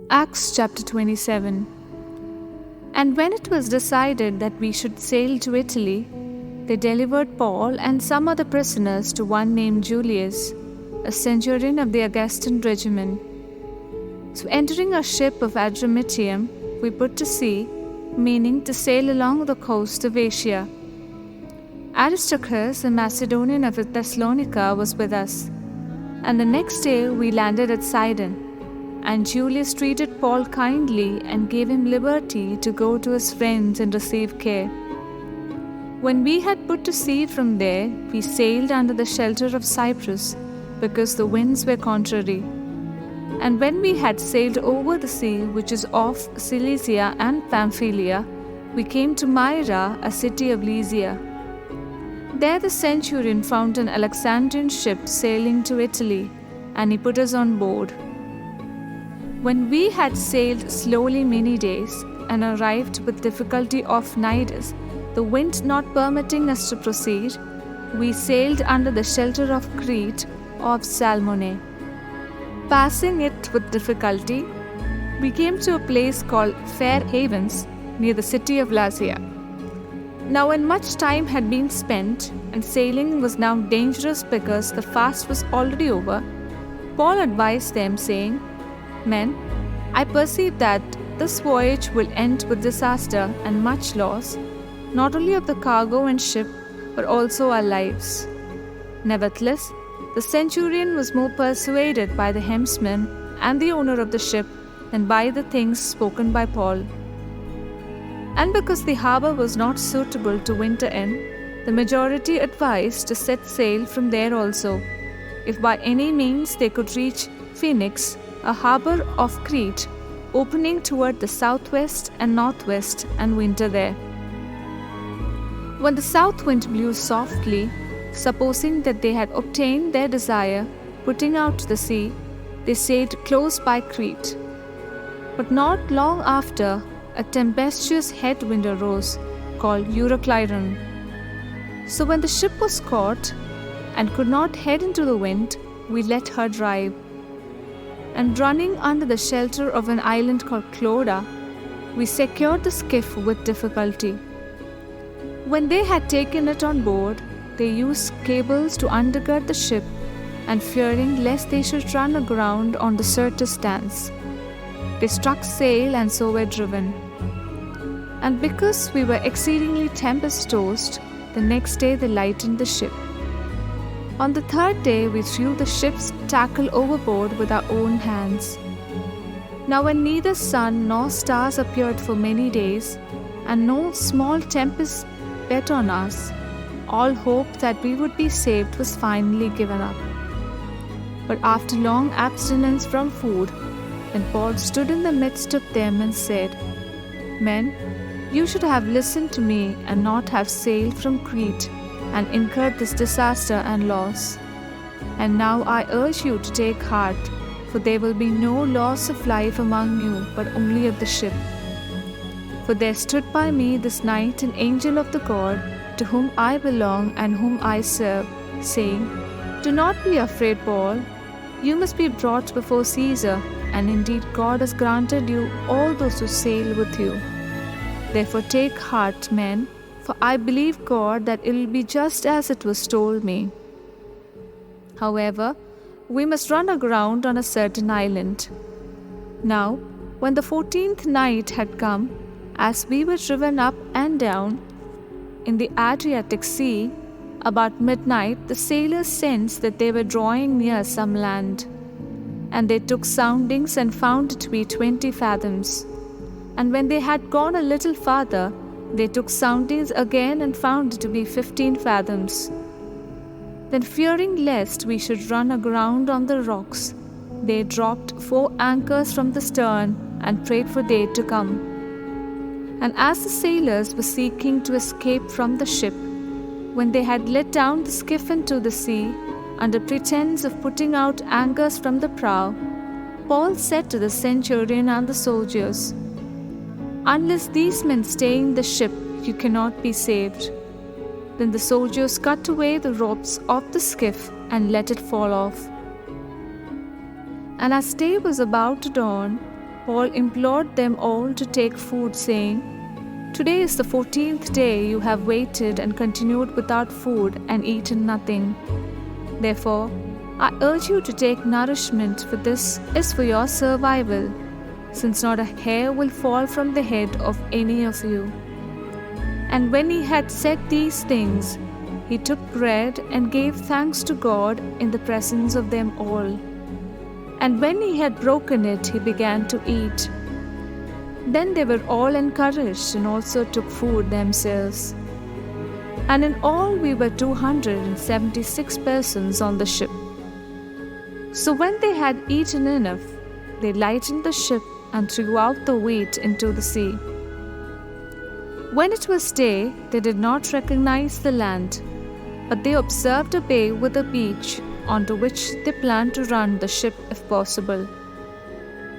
Acts chapter 27. And when it was decided that we should sail to Italy, they delivered Paul and some other prisoners to one named Julius, a centurion of the Augustan regiment. So entering a ship of Adramyttium, we put to sea, meaning to sail along the coast of Asia. Aristarchus, a Macedonian of Thessalonica, was with us, and the next day we landed at Sidon. And Julius treated Paul kindly and gave him liberty to go to his friends and receive care. When we had put to sea from there, we sailed under the shelter of Cyprus, because the winds were contrary. And when we had sailed over the sea which is off Cilicia and Pamphylia, we came to Myra, a city of Lycia. There the centurion found an Alexandrian ship sailing to Italy, and he put us on board. When we had sailed slowly many days, and arrived with difficulty off Cnidus, the wind not permitting us to proceed, we sailed under the shelter of Crete off Salmone. Passing it with difficulty, we came to a place called Fair Havens, near the city of Lasea. Now when much time had been spent, and sailing was now dangerous because the fast was already over, Paul advised them, saying, Men, I perceive that this voyage will end with disaster and much loss, not only of the cargo and ship, but also our lives. Nevertheless, the centurion was more persuaded by the helmsman and the owner of the ship than by the things spoken by Paul. And because the harbor was not suitable to winter in, the majority advised to set sail from there also, if by any means they could reach Phoenix, a harbor of Crete, opening toward the southwest and northwest, and winter there. When the south wind blew softly, supposing that they had obtained their desire, putting out to the sea, they sailed close by Crete. But not long after, a tempestuous headwind arose, called Euroclydon. So when the ship was caught, and could not head into the wind, we let her drive. And running under the shelter of an island called Cloda, we secured the skiff with difficulty. When they had taken it on board, they used cables to undergird the ship, and fearing lest they should run aground on the Syrtis stance, they struck sail and so were driven. And because we were exceedingly tempest-tossed, the next day they lightened the ship. On the third day we threw the ship's tackle overboard with our own hands. Now when neither sun nor stars appeared for many days, and no small tempest beat on us, all hope that we would be saved was finally given up. But after long abstinence from food, then Paul stood in the midst of them and said, Men, you should have listened to me and not have sailed from Crete, and incurred this disaster and loss. And now I urge you to take heart, for there will be no loss of life among you, but only of the ship. For there stood by me this night an angel of the God, to whom I belong and whom I serve, saying, Do not be afraid, Paul. You must be brought before Caesar, and indeed God has granted you all those who sail with you. Therefore take heart, men, for I believe God that it will be just as it was told me. However, we must run aground on a certain island. Now, when the 14th night had come, as we were driven up and down in the Adriatic Sea, about midnight the sailors sensed that they were drawing near some land. And they took soundings and found it to be 20 fathoms. And when they had gone a little farther, they took soundings again and found it to be 15 fathoms. Then fearing lest we should run aground on the rocks, they dropped 4 anchors from the stern and prayed for day to come. And as the sailors were seeking to escape from the ship, when they had let down the skiff into the sea, under pretense of putting out anchors from the prow, Paul said to the centurion and the soldiers, Unless these men stay in the ship, you cannot be saved. Then the soldiers cut away the ropes of the skiff and let it fall off. And as day was about to dawn, Paul implored them all to take food, saying, "Today is the 14th day you have waited and continued without food and eaten nothing. Therefore, I urge you to take nourishment, for this is for your survival, since not a hair will fall from the head of any of you." And when he had said these things, he took bread and gave thanks to God in the presence of them all. And when he had broken it, he began to eat. Then they were all encouraged and also took food themselves. And in all we were 276 persons on the ship. So when they had eaten enough, they lightened the ship and threw out the wheat into the sea. When it was day, they did not recognize the land, but they observed a bay with a beach, onto which they planned to run the ship if possible.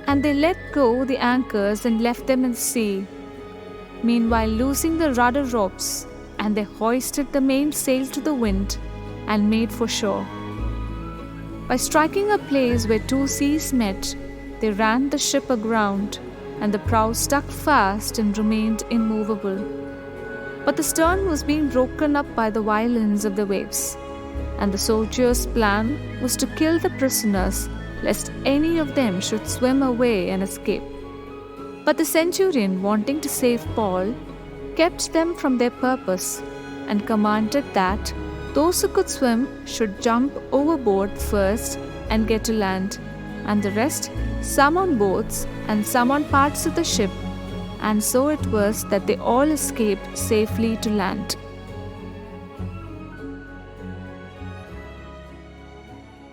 And they let go the anchors and left them in the sea, meanwhile loosing the rudder ropes, and they hoisted the mainsail to the wind and made for shore. By striking a place where two seas met, they ran the ship aground, and the prow stuck fast and remained immovable. But the stern was being broken up by the violence of the waves, and the soldiers' plan was to kill the prisoners, lest any of them should swim away and escape. But the centurion, wanting to save Paul, kept them from their purpose, and commanded that those who could swim should jump overboard first and get to land, and the rest, some on boats and some on parts of the ship. And so it was that they all escaped safely to land.